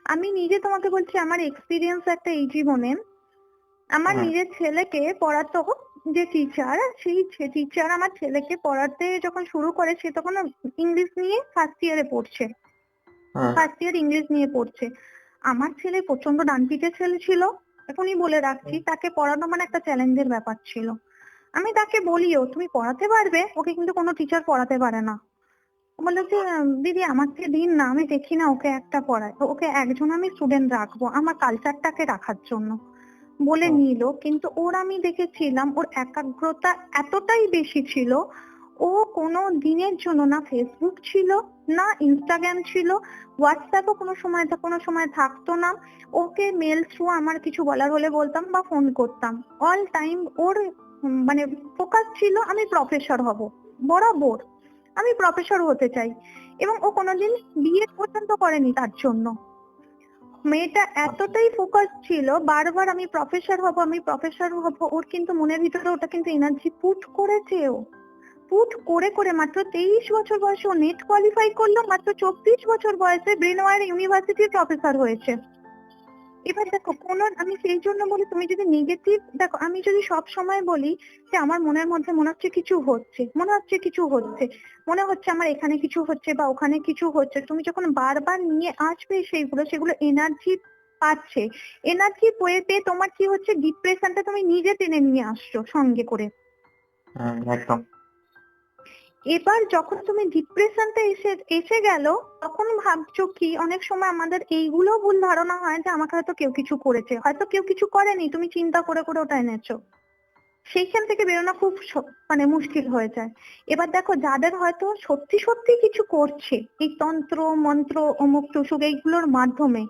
আমি নিজে তোমাকে বলছি, আমার এক্সপিরিয়েন্স একটা এই জীবনে। আমার নিজের ছেলেকে পড়াতো যে টিচার, সেই টিচার আমার ছেলেকে পড়াতে যখন শুরু করে, সে তখন ইংলিশ নিয়ে ফার্স্ট ইয়ারে পড়ছে, ফার্স্ট ইয়ার ইংলিশ নিয়ে পড়ছে। আমার ছেলে প্রচন্ড ডানপিটে ছেলে ছিল, এখনই বলে রাখছি, তাকে পড়ানো মানে একটা চ্যালেঞ্জের ব্যাপার ছিল। আমি তাকে বলিও, তুমি পড়াতে পারবে, ওকে কিন্তু কোনো টিচার পড়াতে পারে না। বললো যে দিদি আমাকে দিন না, আমি দেখি না ওকে একটা পড়ায়, ওকে একজন আমি স্টুডেন্ট রাখবো আমার কালচারটাকে রাখার জন্য বলে নিল। কিন্তু ওর আমি দেখেছিলাম, ওর একাগ্রতা এতটাই বেশি ছিল, ও কোনো দিনের জন্য না ফেসবুক ছিল, না ইনস্টাগ্রাম ছিল, হোয়াটসঅ্যাপও কোনো সময় থাকতো না। ওকে মেল থ্রু আমার কিছু বলার হলে বলতাম বা ফোন করতাম। অল টাইম ওর মানে ফোকাস ছিল আমি প্রফেসর হব, বরাবর আমি প্রফেসর হতে চাই। এবং ও কোনোদিন বিয়ে পর্যন্ত করেনি তার জন্য। মেয়েটা এতটাই ফোকাস ছিল, বারবার আমি প্রফেসর হব, আমি প্রফেসর হব। ওর কিন্তু মনের ভিতরে ওটা কিন্তু এনার্জি পুট করেছে। ও পুট করে করে মাত্র 23 বছর বয়সে ও নেট কোয়ালিফাই করলো, মাত্র 24 বছর বয়সে ব্রেনওয়্যার ইউনিভার্সিটির প্রফেসর হয়েছে। এবার দেখো আমি সেই জন্য বলি, তুমি যদি নেগেটিভ দেখো, আমি যদি সব সময় বলি যে আমার মনের মধ্যে মনে হচ্ছে কিছু হচ্ছে, মনে হচ্ছে আমার এখানে কিছু হচ্ছে বা ওখানে কিছু হচ্ছে, তুমি যখন বারবার নিয়ে আসবে সেগুলো এনার্জি পাচ্ছে। এনার্জি পেয়ে তোমার কি হচ্ছে, ডিপ্রেশনটা তুমি নিজে টেনে নিয়ে আসছো সঙ্গে করে। একদম। এবার যখন তুমি ডিপ্রেশনটা এসে গেল, তখন ভাবছো কি, অনেক সময় আমাদের এইগুলো ভুল ধারণা হয় যে আমাকে হয়তো কেউ কিছু করেছে, হয়তো কেউ কিছু করেনি, তুমি চিন্তা করে করে ওটা এনেছো। সেইখান থেকে বেরোনো খুব মানে মুশকিল হয়ে যায়। এবার দেখো যাদের হয়তো সত্যি সত্যি কিছু করছে এই তন্ত্র মন্ত্র অমুক টুসুক এইগুলোর মাধ্যমে,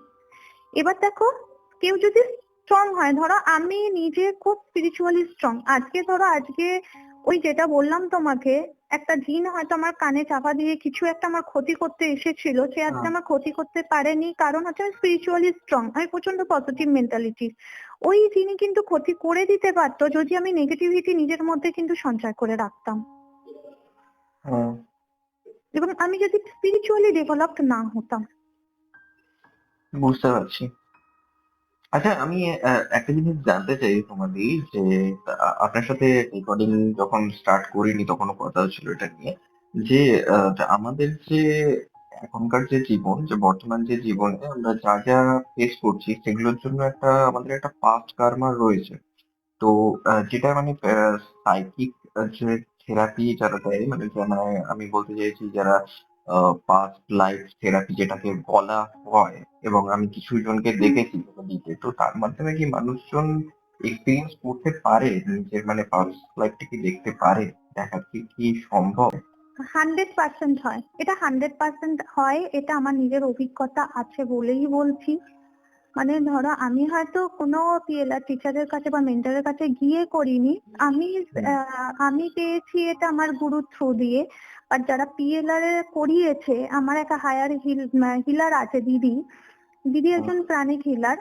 এবার দেখো কেউ যদি স্ট্রং হয়, ধরো আমি নিজে খুব স্পিরিচুয়ালি স্ট্রং, আজকে ওই যেটা বললাম তোমাকে, একটা জিন হয়তো আমার কানে চাপা দিয়ে কিছু একটা আমার ক্ষতি করতে এসেছিল, সে আজকে আমার ক্ষতি করতে পারেনি, কারণ হচ্ছে আমি স্পিরিচুয়ালি স্ট্রং, আমি প্রচন্ড পজিটিভ মেন্টালিটি। ওই জিনি কিন্তু ক্ষতি করে দিতে পারতো যদি আমি নেগেটিভিটি নিজের মধ্যে কিন্তু সঞ্চয় করে রাখতাম, এবং আমি যদি স্পিরিচুয়ালি ডেভেলপড না হতাম। বুঝতে পারছি। আচ্ছা, আমি একটা জিনিস জানতে চাই তোমাদের, যে আপনার সাথে রেকর্ডিং যখন স্টার্ট করিনি তখনও কথা হচ্ছিল এটা নিয়ে, যে আমাদের যে এখনকার যে জীবন, যে বর্তমান যে জীবনে আমরা যা যা ফেস করছি সেগুলোর জন্য আমাদের একটা পাস্ট কার্মা রয়েছে। তো যেটা মানে সাইকিক যে থেরাপি যারা দেয়, মানে আমি বলতে চাইছি যারা পাস্ট লাইফ থেরাপি যেটাকে বলা হয়, এবং আমি কিছু জনকে দেখেছি যেটা দিতে। তো তার মাধ্যমে কি মানুষজন এক্সপিরিয়েন্স করতে পারে, নিজের মানে পাস্ট লাইফটাকে দেখতে পারে, দেখা কি সম্ভব? 100% হয়, এটা 100% হয়, এটা আমার নিজের অভিজ্ঞতা আছে বলেই বলছি। মানে ধরো আমি হয়তো কোনো পিএলআর টিচারের কাছে বা মেন্টরের কাছে গিয়ে করিনি, আমি পেয়েছি এটা আমার গুরু থ্রু দিয়ে। আর যারা পিএলআর করিয়েছে, আমার একটা হায়ার হিলার আছে, দিদি একজন প্রাণিক হিলার।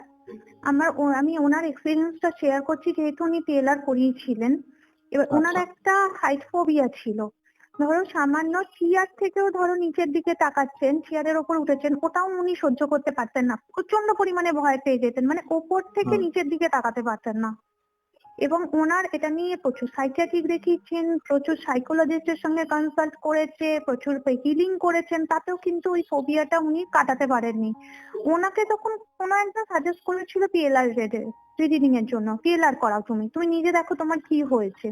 আমি ওনার এক্সপিরিয়েন্সটা শেয়ার করছি, যেহেতু উনি পিএলআর করিয়েছিলেন। এবার ওনার একটা হাইট ফোবিয়া ছিল। ধরো সামান্য চেয়ার থেকেও ধরো নিচের দিকে তাকাচ্ছেন, চেয়ারের ওপর উঠেছেন, ওটাও উনি সহ্য করতে পারতেন না, প্রচন্ড পরিমাণে ভয় পেয়ে যেতেন, মানে ওপর থেকে নিচের দিকে তাকাতে পারতেন না। এবং ওনার এটা নিয়ে প্রচুর সাইকিয়াট্রিক দেখিয়েছেন, প্রচুর সাইকোলজিস্টের সঙ্গে কনসাল্ট করেছে, প্রচুর হিলিং করেছেন, তাতেও কিন্তু ওই ফোবিয়াটা উনি কাটাতে পারেননি। ওনাকে তখন কোনো একজন সাজেস্ট করেছিল পিএলআর রিডিং এর জন্য, পিএলআর করাও, তুমি নিজে দেখো তোমার কি হয়েছে।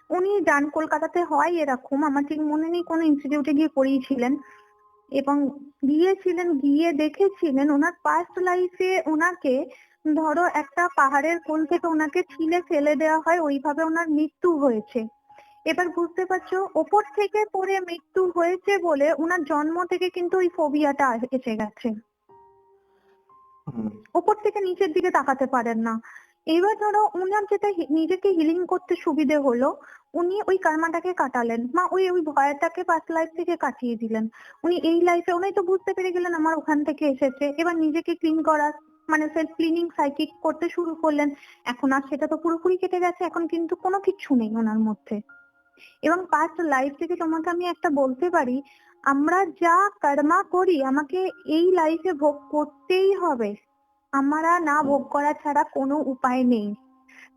উনি যান, কলকাতাতে হয় এরকম, আমার ঠিক মনে নেই কোন ইনস্টিটিউটে গিয়ে করিয়েছিলেন, এবং গিয়ে দেখেছিলেন ওনার পাস্ট লাইফে ওনাকে ধরো একটা পাহাড়ের কোল থেকে ওনাকে ছিলে ফেলে দেওয়া হয়, ওইভাবে ওনার মৃত্যু হয়েছে। এবার বুঝতে পারছো, ওপর থেকে পড়ে মৃত্যু হয়েছে বলে ওনার জন্ম থেকে কিন্তু ওই ফোবিয়াটা এসে গেছে, ওপর থেকে নিচের দিকে তাকাতে পারেন না। এবার ধরো উনার যেটা নিজেকে হিলিং করতে সুবিধে হলো, উনি ওই কার্মাটাকে কাটালেন, মা ওই ওই ভয়টাকে পাস্ট লাইফ থেকে কাটিয়ে দিলেন। উনি এই লাইফে উনি তো বুঝতে পেরে গেলেন আমার ওখান থেকে এসেছে, এবার নিজেকে ক্লিন করার মানে সেলফ ক্লিনিং সাইকিক করতে শুরু করলেন। এখন আর সেটা তো পুরোপুরি কেটে গেছে, এখন কিন্তু কোনো কিচ্ছু নেই ওনার মধ্যে। এবং পাস্ট লাইফ থেকে তোমাকে আমি একটা বলতে পারি, আমরা যা কর্মা করি আমাকে এই লাইফে ভোগ করতেই হবে, আমরা না ভোগ করা ছাড়া কোনো উপায় নেই।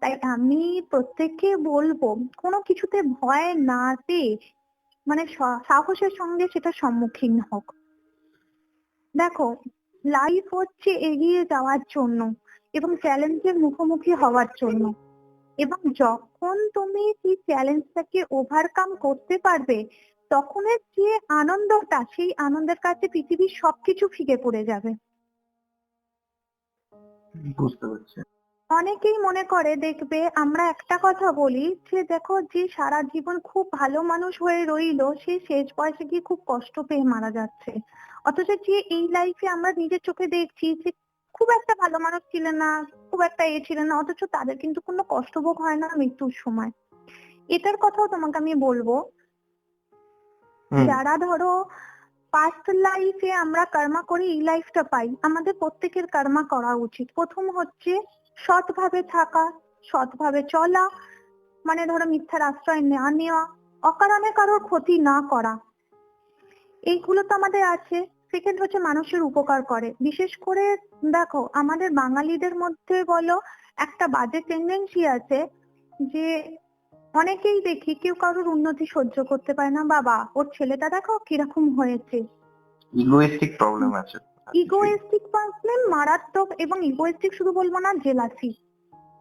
তাই আমি প্রত্যেককে বলবো কোনো কিছুতে ভয় না পেয়ে মানে সাহসের সঙ্গে সেটা সম্মুখীন হোক। দেখো, লাইফ হচ্ছে এগিয়ে যাওয়ার জন্য এবং চ্যালেঞ্জের মুখোমুখি হওয়ার জন্য, এবং যখন তুমি সেই চ্যালেঞ্জটাকে ওভারকাম করতে পারবে তখনের যে আনন্দটা, সেই আনন্দের কাছে পৃথিবীর সবকিছু ফিকে পড়ে যাবে। বুঝতে পারছি। অনেকেই মনে করে, দেখবে আমরা একটা কথা বলি যে দেখো যে সারা জীবন খুব ভালো মানুষ হয়ে রইলো সে শেষ বয়সে গিয়ে খুব কষ্ট পেয়ে মারা যাচ্ছে, অথচ যে এই লাইফে আমরা নিজের চোখে দেখছি যে খুব একটা ভালো মানুষ ছিলেন না, খুব একটা ছিলেন না, অথচ তাদের কিন্তু কোনো কষ্টভোগ হয় না মৃত্যুর সময়। এটার কথাও তোমাকে আমি বলবো, যারা ধরো পাস্ট লাইফে আমরা কর্মা করি এই লাইফটা পাই, আমাদের প্রত্যেকের কর্মা করা উচিত। প্রথম হচ্ছে সৎভাবে থাকা, সৎভাবে চলা, মানে ধরো মিথ্যার আশ্রয় না নেওয়া, অকারণে কারোর ক্ষতি না করা, এইগুলো তো আমাদের আছে। সেকেন্ড হচ্ছে মানুষের উপকার করে। বিশেষ করে দেখো আমাদের বাঙালিদের মধ্যে বলো একটা বাজে টেন্ডেন্সি আছে যে অনেকেই দেখি কেউ কারোর উন্নতি সহ্য করতে পারে না, বাবা ওর ছেলেটা দেখো কিরকম হয়েছে। ইগোইস্টিক প্রবলেম আছে। ইগোয়েস্টিক প্রবলেম মারাত্মক, এবং ইগোয়েস্টিক শুধু বলবো না, জেলাসি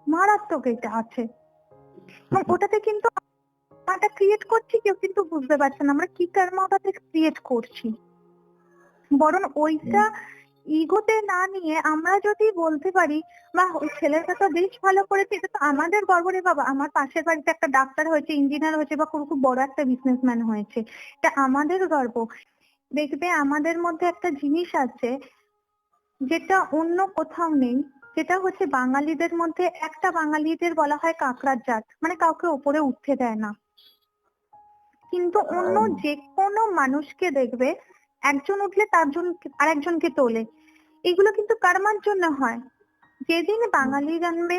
মারাত্মক এটা আছে। এবং ওটাতে কিন্তু আমরা ক্রিয়েট করছি, কেউ কিন্তু বুঝতে পারছে না আমরা কি কর্ম ওটাতে ক্রিয়েট করছি। বরং ওইটা ইগোতে না নিয়ে আমরা যদি বলতে পারি বা ওই ছেলেটা তো বেশ ভালো করেছে, এটা তো আমাদের গর্ব রে বাবা, আমার পাশের বাড়িতে একটা ডাক্তার হয়েছে, ইঞ্জিনিয়ার হয়েছে, বা খুব বড় একটা বিজনেসম্যান হয়েছে, এটা আমাদের গর্ব। দেখবে আমাদের মধ্যে একটা জিনিস আছে যেটা অন্য কোথাও নেই, যেটা হচ্ছে বাঙালিদের মধ্যে একটা বাঙালিদের বলা হয় কাঁকড়ার জাত, মানে কাউকে ওপরে উঠতে দেয় না। কিন্তু অন্য যে কোনো মানুষকে দেখবে একজন উঠলে তার জন্য আরেকজনকে তোলে, এগুলো কিন্তু কর্মার জন্য হয়। যেদিন বাঙালি জানবে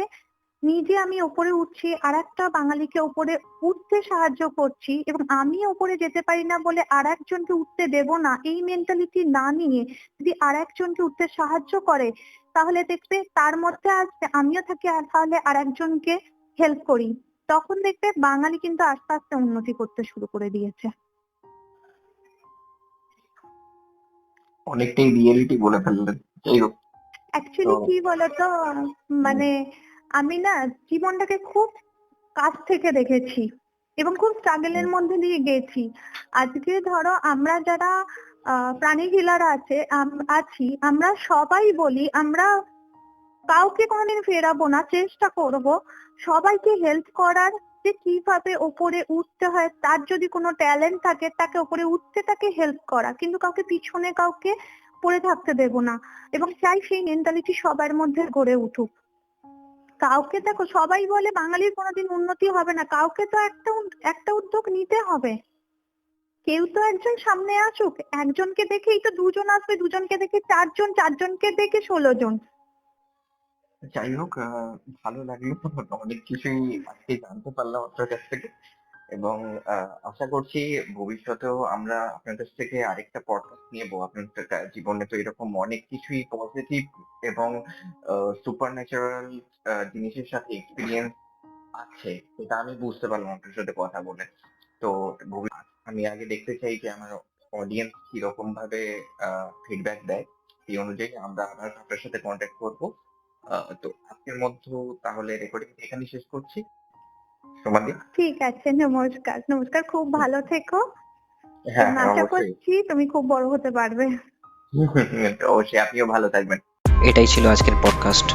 নিজে আমি ওপরে উঠছি, আর একটা বাঙালিকে ওপরে উঠতে সাহায্য করছি, এবং আমি ওপরে যেতে পারি না বলে আর একজনকে উঠতে দেব না, এই মেন্টালিটি না নিয়ে যদি আর একজনকে উঠতে সাহায্য করে, তাহলে দেখবে তার মধ্যে আসবে আমিও থাকি, আর তাহলে আর একজনকে হেল্প করি, তখন দেখবে বাঙালি কিন্তু আস্তে আস্তে উন্নতি করতে শুরু করে দিয়েছে। অনেকটাই রিয়েলিটি বলে ফেললেন। যাই হোক, অ্যাকচুয়ালি কি বলতো, মানে আমি না জীবনটাকে খুব কাছ থেকে দেখেছি এবং খুব স্ট্রাগলের মধ্যে দিয়ে গেছি। আজকে ধরো আমরা যারা প্রাণী হিলার আছি, আমরা সবাই বলি আমরা কাউকে কোনোদিন ফেরাবো না, চেষ্টা করব সবাইকে হেল্প করার, যে কিভাবে ওপরে উঠতে হয়, তার যদি কোনো ট্যালেন্ট থাকে তাকে ওপরে উঠতে তাকে হেল্প করা, কিন্তু কাউকে পিছনে কাউকে পড়ে থাকতে দেব না। এবং চাই সেই মেন্টালিটি সবার মধ্যে গড়ে উঠুক। কাউকে দেখো সবাই বলে বাঙালির কোনোদিন উন্নতি হবে না, কাউকে তো একটা উদ্যোগ নিতে হবে। কেউ তো একজন সামনে আসুক, একজনকে দেখেই তো দুজন আসবে, দুজনকে দেখে চারজন, চারজনকে দেখে 16 জন। যাই হোক, ভালো লাগলো, অনেক কিছুই আজকে জানতে পারলাম আপনার কাছ থেকে, এবং আশা করছি ভবিষ্যতেও আমরা আপনার কাছ থেকে আরেকটা পডকাস্ট নেবো। আপনার জীবনে তো এরকম অনেক কিছুই পজিটিভ এবং সুপার ন্যাচারাল জিনিসের সাথে এক্সপিরিয়েন্স আছে, এটা আমি বুঝতে পারলাম আপনার সাথে কথা বলে। তো আমি আগে দেখতে চাই যে আমার অডিয়েন্স কিরকম ভাবে ফিডব্যাক দেয়, সেই অনুযায়ী আমরা আবার আপনার সাথে কন্ট্যাক্ট করবো। তো আজকের মধ্যে তাহলে রেকর্ডিং এখানে শেষ করছি। সমাধি, ঠিক আছে, নমস্কার। নমস্কার, খুব ভালো থেকো। হ্যাঁ আশা অবশ্যই, করছি তুমি খুব বড় হতে পারবে। অবশ্যই আপনিও ভালো থাকবেন। এটাই ছিল আজকের পডকাস্ট।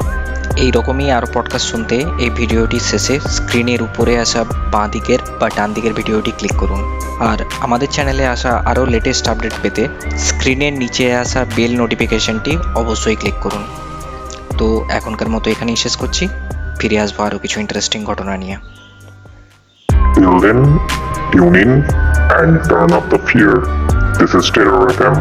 এই রকমই আরও পডকাস্ট শুনতে এই ভিডিওটির শেষে স্ক্রিনের উপরে আসা বাঁ দিকের বা ডান দিকের ভিডিওটি ক্লিক করুন। আর আমাদের চ্যানেলে আসা আরও লেটেস্ট আপডেট পেতে স্ক্রিনের নিচে আসা বেল নোটিফিকেশনটি অবশ্যই ক্লিক করুন। তো এখনকার মতো এখানেই শেষ করছি। ফিরে আসবো আরও কিছু ইন্টারেস্টিং ঘটনা নিয়ে। Till then, tune in and turn up the fear. This is Terror FM.